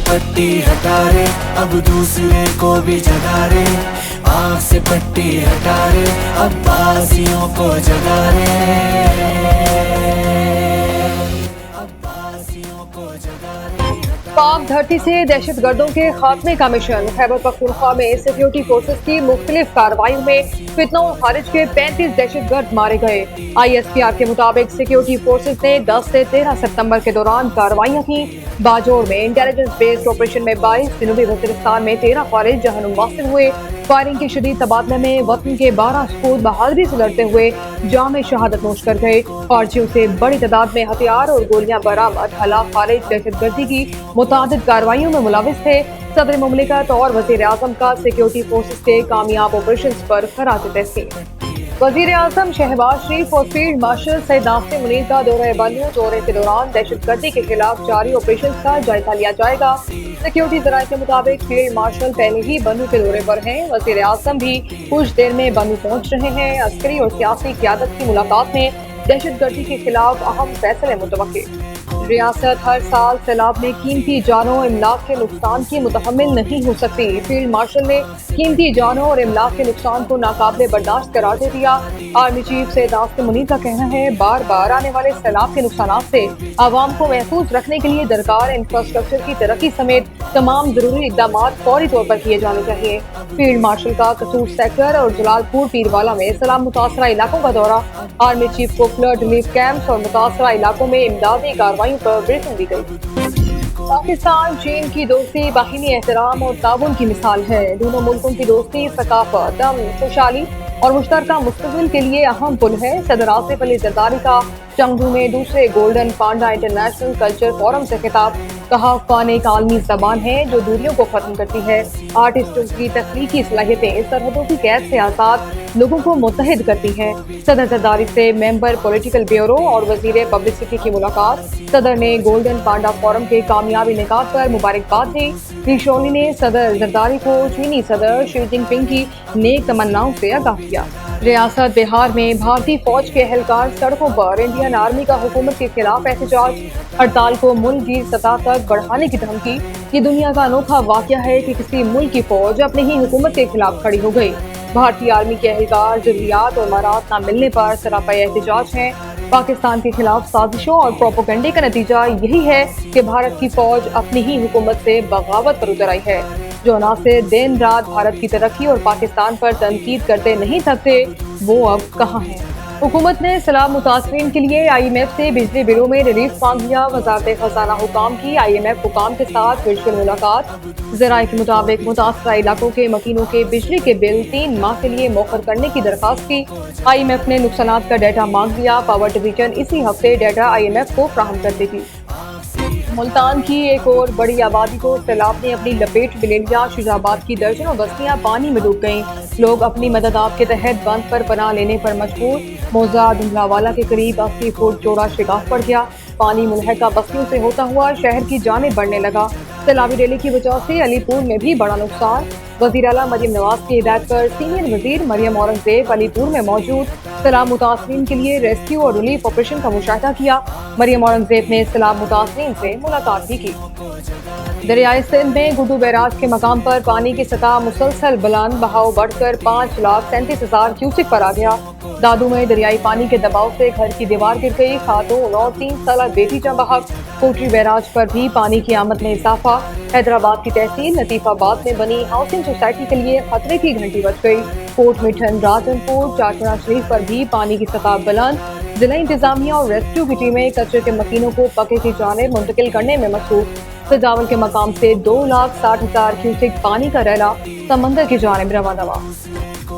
पट्टी हटा रे, अब दूसरे को भी जगा रे, आँख से पट्टी हटा रे, अब बासियों को जगा रे, अब बासियों को जगा रे। पाक धरती से दहशत गर्दों के खात्मे का मिशन। खैबर पख्तूनख्वा में सिक्योरिटी फोर्सेस की मुख्तलिफ कार्रवाइयों में फितना और खारिज के 35 दहशत गर्द मारे गए। ISPR के मुताबिक सिक्योरिटी फोर्सेस ने 10 से 13 सितंबर के दौरान कार्रवाइयाँ की। बाजोर में इंटेलिजेंस बेस्ड ऑपरेशन में 22, जनूबी वजीरिस्तान में 13 खारिज जहन्नुम वासिल हुए। फायरिंग के शदीद तबादले में वतन के 12 सपूत बहादुरी से लड़ते हुए जाम शहादत नोश कर गए। फौजियों से बड़ी तादाद में हथियार और गोलियां बरामद। हलाक खारिज दहशत गर्दी की मुतादिद कार्रवाइयों में मुलविस थे। सदर मुमलिकत और वजीर आजम का सिक्योरिटी फोर्सेस के कामयाब ऑपरेशन पर खराज तहसीन। वजीर आजम शहबाज शरीफ और फील्ड मार्शल सैयद नासिर मुनीर का दौरे बल्लियों दौरे के दौरान दहशत गर्दी के खिलाफ जारी ऑपरेशन का जायजा लिया जाएगा। सिक्योरिटी जराये के मुताबिक फील्ड मार्शल पहले ही बन्नू के दौरे पर हैं। वजीर आजम भी कुछ देर में बन्नू पहुंच रहे हैं। अस्करी और सियासी क़यादत की मुलाकात में दहशत गर्दी के खिलाफ अहम फैसले मुतवक्किल। रियासत हर साल सैलाब में कीमती जानों और इमलाक के नुकसान की मुतहम्मिल नहीं हो सकती। फील्ड मार्शल ने कीमती जानों और इमलाक के नुकसान को नाकाबिले बर्दाश्त करार दे दिया। आर्मी चीफ सैयद नासिर मुनीर का कहना है, बार बार आने वाले सैलाब के नुकसान से आवाम को महफूज रखने के लिए दरकार इंफ्रास्ट्रक्चर की तरक्की समेत तमाम जरूरी इकदाम फौरी तौर पर किए जाने चाहिए। फील्ड मार्शल का कसूर सेक्टर और जलालपुर पीरवाला में सैलाब मुतासरा इलाकों का दौरा। आर्मी चीफ को फ्लड रिलीफ कैंप्स और मुतासरा इलाकों में इमदादी कार्रवाइयों पर ब्रीफिंग दी गई। पाकिस्तान चीन की दोस्ती बाहिनी एहतराम और ताउन की मिसाल है। दोनों मुल्कों की दोस्ती सकाफत, अमन, खुशहाली और मुश्तरका मुस्तकबिल के लिए अहम पुल है। सदर आसिफ अली जरदारी का चंगू में दूसरे गोल्डन पांडा इंटरनेशनल कल्चर फोरम से खिताब। कहा, फ़न एक आलमी ज़बान है जो दूरियों को ख़त्म करती है। आर्टिस्टों की तख्लीकी सलाहियतें सरहदों की कैद से आज़ाद लोगों को मुत्तहिद करती हैं। सदर जरदारी से मेंबर पॉलिटिकल ब्यूरो और वजीर पब्लिसिटी की मुलाकात। सदर ने गोल्डन पांडा फोरम के कामयाबी निकात पर मुबारकबाद दी। ली शोली ने सदर जरदारी को चीनी सदर शी जिनपिंग की नेक तमन्नाओं से आगाह किया। रियासत बिहार में भारतीय फौज के एहलकार सड़कों पर इंडियन आर्मी का हुकूमत के खिलाफ एहतजाज। हड़ताल को मुल्कगीर सतह तक बढ़ाने की धमकी। ये दुनिया का अनोखा वाक़या है कि किसी मुल्क की फौज अपनी ही हुकूमत के खिलाफ खड़ी हो गई। भारतीय आर्मी के एहलकार जरूरियात और मराहत न मिलने पर सरापा एहतजाज हैं। पाकिस्तान के खिलाफ साजिशों और प्रोपेगेंडे का नतीजा यही है कि भारत की फौज अपनी ही हुकूमत से बगावत पर उतर आई है। जो नासिर दिन रात भारत की तरक्की और पाकिस्तान पर तनकीद करते नहीं थकते, वो अब कहाँ हैं? हुकूमत ने सैलाब मुतासरीन के लिए IMF से बिजली बिलों में रिलीफ मांग लिया। वज़ारत खजाना हुकाम की IMF हुकाम के साथ वर्चुअल मुलाकात। ज़राए के मुताबिक मुतासरा इलाकों के मकीनों के बिजली के बिल 3 माह के लिए मौखर करने की दरखास्त की। IMF ने नुकसानात का डाटा मांग लिया। पावर डिवीजन इसी हफ्ते डाटा IMF को फ्राहम कर देगी। मुल्तान की एक और बड़ी आबादी को सैलाब ने अपनी लपेट में ले लिया। शुजाबाद की दर्जनों बस्तियां पानी में डूब गईं। लोग अपनी मदद आप के तहत बंद पर पनाह लेने पर मजबूर। मौजा दुंगलावाला के करीब 80 फुट चौड़ा शिगाफ पड़ गया। पानी मुलहका बस्तियों से होता हुआ शहर की जाने बढ़ने लगा। सैलाबी रैली की वजह से अलीपुर में भी बड़ा नुकसान। वज़ीर आला मरियम नवाज की हिदायत पर सीनियर वजीर मरियम औरंगजेब अलीपुर में मौजूद। सैलाब मुतासरीन के लिए रेस्क्यू और रिलीफ ऑपरेशन का मुशाहिदा किया। मरियम औरंगजेब ने सैलाब मुतासरीन से मुलाकात भी की। दरियाए सिंध में गुड्डू बैराज के मकाम पर पानी की सतह मुसलसल बुलंद। बहाव बढ़कर 5,37,000 क्यूसिक पर आ गया। दादू में दरियाई पानी के दबाव से घर की दीवार गिर गई। खातून और 3 साल बेटी जम बहक। कोटरी बैराज पर भी पानी की आमद में इजाफा। हैदराबाद की तहसील लतीफाबाद में बनी हाउसिंग सोसाइटी के लिए खतरे की घंटी बज गई। कोट मिठन राजनपुर चाचड़ा शरीफ पर भी पानी की सतह बुलंद। जिला इंतजामिया और रेस्क्यू की टीमें कचरे के मकीनों को पके की जानिब मुंतकिल करने में मसरूफ। सजावल के मकाम से 2,60,000 क्यूसिक पानी का रैला समंदर की जानिब रवा दवा।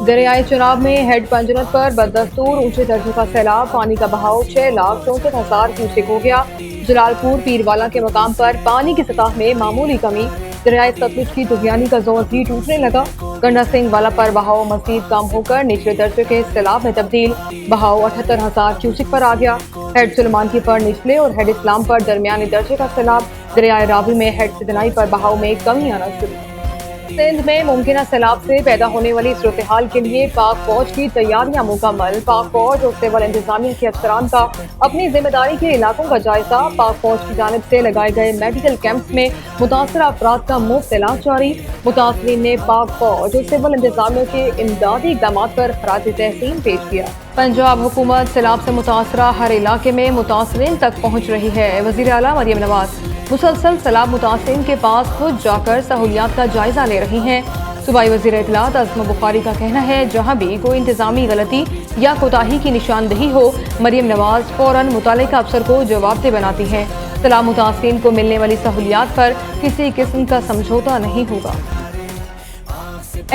दरियाए चनाब में हेड पंजरत पर बदस्तूर ऊंचे दर्जे का सैलाब। पानी का बहाव 6,64,000 क्यूसिक हो गया। जलालपुर पीरवाला के मकाम पर पानी की सतह में मामूली कमी। दरियाए सतलुज की तुगयानी का जोर भी टूटने लगा। गंडा सिंह वाला पर बहाव मजीद कम होकर निचले दर्जे के सैलाब में तब्दील। बहाव 78,000 क्यूसिक पर आ गया। हेड सुलेमान की पर निचले और हेड इस्लाम पर दरमियानी दर्जे का सैलाब। दरियाए रावी में हेड सिदनाई पर बहाव में कमी आना शुरू। सिंध में मुमकिन सैलाब से पैदा होने वाली सूरत हाल के लिए पाक फौज की तैयारियां मुकम्मल। पाक फौज और सिविल इंतजामिया के अफसरान का अपनी जिम्मेदारी के इलाकों का जायजा। पाक फौज की जानिब से लगाए गए मेडिकल कैंप्स में मुतासर अफराद का मुफ्त इलाज जारी। मुतासरीन ने पाक फौज और सिविल इंतजामिया के इमदादी इकदाम पर खराज तहसीन पेश किया। पंजाब हुकूमत सैलाब से मुतासरा हर इलाके में मुतासरीन तक पहुँच रही है। वज़ीर आला मरियम नवाज मुसलसल सैलाब मुतासरीन के पास खुद जाकर सहूलियात का जायजा ले रही हैं। सूबाई वज़ीर इत्तलात अज़्म बुखारी का कहना है, जहाँ भी कोई इंतजामी गलती या कोताही की निशानदही हो, मरियम नवाज फौरन मुतालिका अफसर को जवाबदेह बनाती हैं। सैलाब मुतासरीन को मिलने वाली सहूलियात पर किसी किस्म का समझौता नहीं होगा।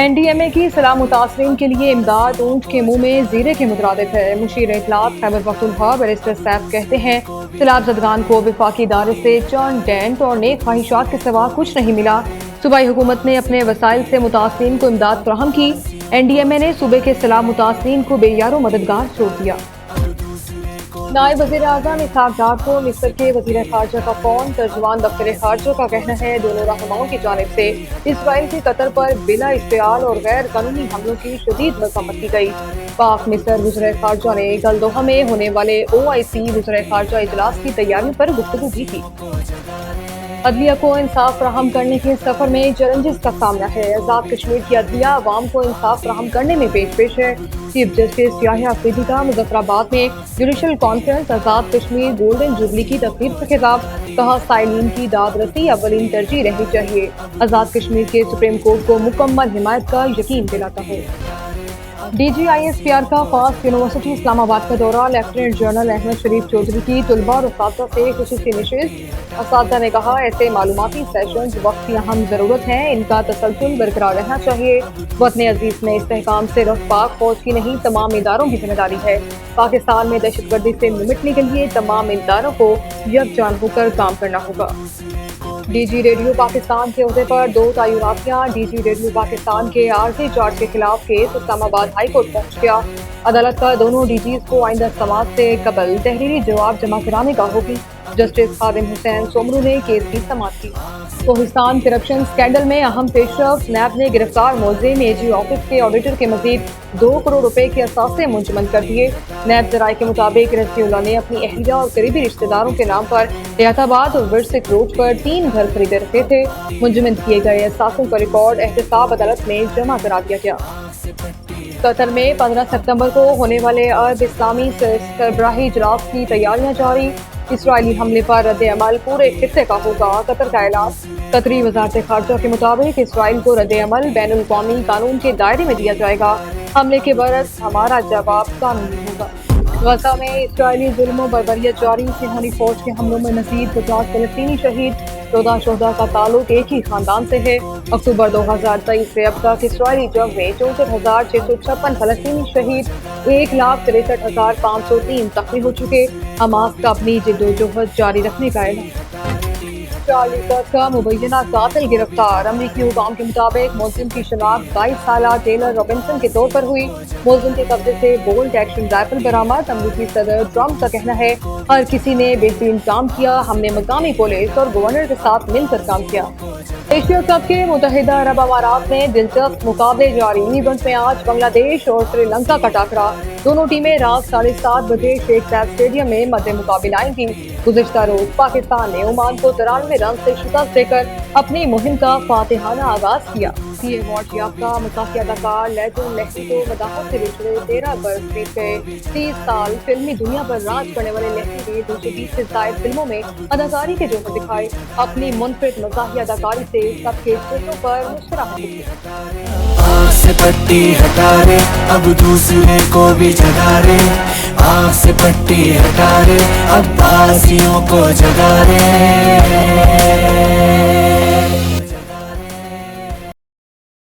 NDMA की सलाह मुतासरीन के लिए इमदाद ऊंट के मुंह में जीरे के मुतरादिफ है। मुशीर इत्तलात खैबर पख्तूनख्वा बैरिस्टर सैफ कहते हैं, सैलाब ज़दगान को वफाकी इदारे से चर्न टेंट और नेक ख्वाहिशात के सिवा कुछ नहीं मिला। सूबाई हुकूमत ने अपने वसाइल से मुतासरीन को इमदाद फराहम की। NDMA ने सूबे के सैलाब मुतासरीन को बेयारो मददगार छोड़ दिया। नायब वज़ीर आज़म इसहाक डार को मिस्र के वज़ीर ख़ारजा का फ़ोन। तर्जुमान दफ्तर ख़ारजा का कहना है, दोनों रहनुमाओं की जानिब से इसराइल की कतर पर बिला इश्तियाल और गैर कानूनी हमलों की शदीद मज़म्मत की गई। पाक मिस्र वज़ीर ख़ारजा ने कल दोहा में होने वाले OIC वज़ीर ख़ारजा इजलास की तैयारियों पर गुफ्तगू की थी। अदलिया को इंसाफ फराहम करने के सफर में चैलेंजेस का सामना है। आज़ाद कश्मीर की अदलिया अवाम को इंसाफ फराहम करने में पेश है। चीफ जस्टिस याहिया अफरीदी का मुजफ्फराबाद में judicial conference Azad Kashmir golden jubilee की तकरीब से खिताब। कहा, साइलिन की दाद रसी अवलीन तरजीह रहनी चाहिए। आज़ाद कश्मीर के सुप्रीम कोर्ट को मुकम्मल हिमायत का यकीन दिलाता है। DG ISPR का फास्ट यूनिवर्सिटी इस्लामाबाद का दौरा। लेफ्टिनेंट जनरल अहमद शरीफ चौधरी की तुलबा और उस्तादा से खुसूसी निशिस्त। उस्तादा ने कहा, ऐसे मालूमाती सेशंस वक्त की अहम ज़रूरत है, इनका तसलसल बरकरार रहना चाहिए। वतन अजीज में इस्तेहकाम सिर्फ पाक फौज की नहीं, तमाम इदारों की जिम्मेदारी है। पाकिस्तान में दहशतगर्दी से निपटने के लिए तमाम इदारों को यकजान होकर काम करना होगा। DG रेडियो पाकिस्तान के ओहदे पर 2 तयनातियां। DG रेडियो पाकिस्तान के आर्जी चार्ज के खिलाफ केस इस्लामाबाद हाई कोर्ट पहुंच गया। अदालत का दोनों DGs को आइंदा समाअत से कबल तहरीरी जवाब जमा कराने का होगी। जस्टिस खादिम हुसैन सोमरू ने केस की समाअत की। कोहिस्तान करप्शन स्कैंडल में अहम पेशरफ। नैब ने गिरफ्तार मुलजिम AG ऑफिस के ऑडिटर के मजीद 2 करोड़ रुपए के असासे मुंजमद कर दिए। नैब जराये के मुताबिक रज़ीउल्लाह ने अपनी अहलिया और करीबी रिश्तेदारों के नाम पर एहताबाद और विरसिक रोड पर 3 घर खरीदे रखे थे। मुंजमद किए गए असासों का रिकॉर्ड एहतसाब अदालत में जमा करा दिया गया। कतर में 15 सितंबर को होने वाले अरब इस्लामी सरबराही इजलास की तैयारियां जारी। इसराइली हमले पर रद्द अमल पूरे खित्ते का होगा। कतर का ऐलान। कतरी वज़ारत ख़ारजा के मुताबिक इसराइल को रद्द अमल बैनुल अक़वामी कानून के दायरे में दिया जाएगा। हमले के बरस हमारा जवाब कानूनी होगा। गज़ा में इसराइली जुल्म और बर्बरियत जारी। सिंहानी फौज के हमलों में मज़ीद 50 फ़लस्तीनी शहीद। 14 शोहदा का ताल्लुक एक ही खानदान से है। अक्टूबर 2023 से अब तक इसराइली जंग में 64,656 फ़लस्तीनी शहीद, 1,63,503 जख्मी हो चुके। हमास का अपनी जिद्दोजहद जारी रखने का ऐलान। चार्ली कर्ट का मुबैना कातिल गिरफ्तार। अमरीकी हुकाम के मुताबिक मुलजिम की शनाख्त 22 साला टेलर रॉबिन्सन के तौर पर हुई। मुलजिम के कब्जे से बोल्ट एक्शन राइफल बरामद। अमरीकी सदर ट्रंप का कहना है, हर किसी ने बेहतरीन काम किया, हमने मकामी पुलिस और गवर्नर के साथ मिलकर काम किया। एशिया कप के मुत्तहिदा अरब अमारात में दिलचस्प मुकाबले जारी। इवेंट में आज बांग्लादेश और श्रीलंका का टाकरा। दोनों टीमें रात 7:30 बजे शेख जायद स्टेडियम में मद्दे मुकाबला आएंगी। गुज़िश्ता रोज पाकिस्तान ने ओमान को 93 रन से शिकस्त देकर अपनी मुहिम का फातिहाना आगाज किया। ये अवार्ड याफ्ता मज़ाक़ी अदाकार लेजन लहरी को मदाहत से बिछड़े 13 बरस बीत गए। 30 साल फिल्मी दुनिया पर राज करने वाले लहरी ने 220 से ज़ायद फिल्मों में अदाकारी के जोहर दिखाए। अपनी मुनफरिद मज़ाक़ी अदाकारी से सबके चेहरों पर मुस्कुराहट दिखी। आँख से पट्टी हटा रे, अब दूसरे को भी जगा रे। आँख से पट्टी हटा रे, अब बासियों को जगा रे।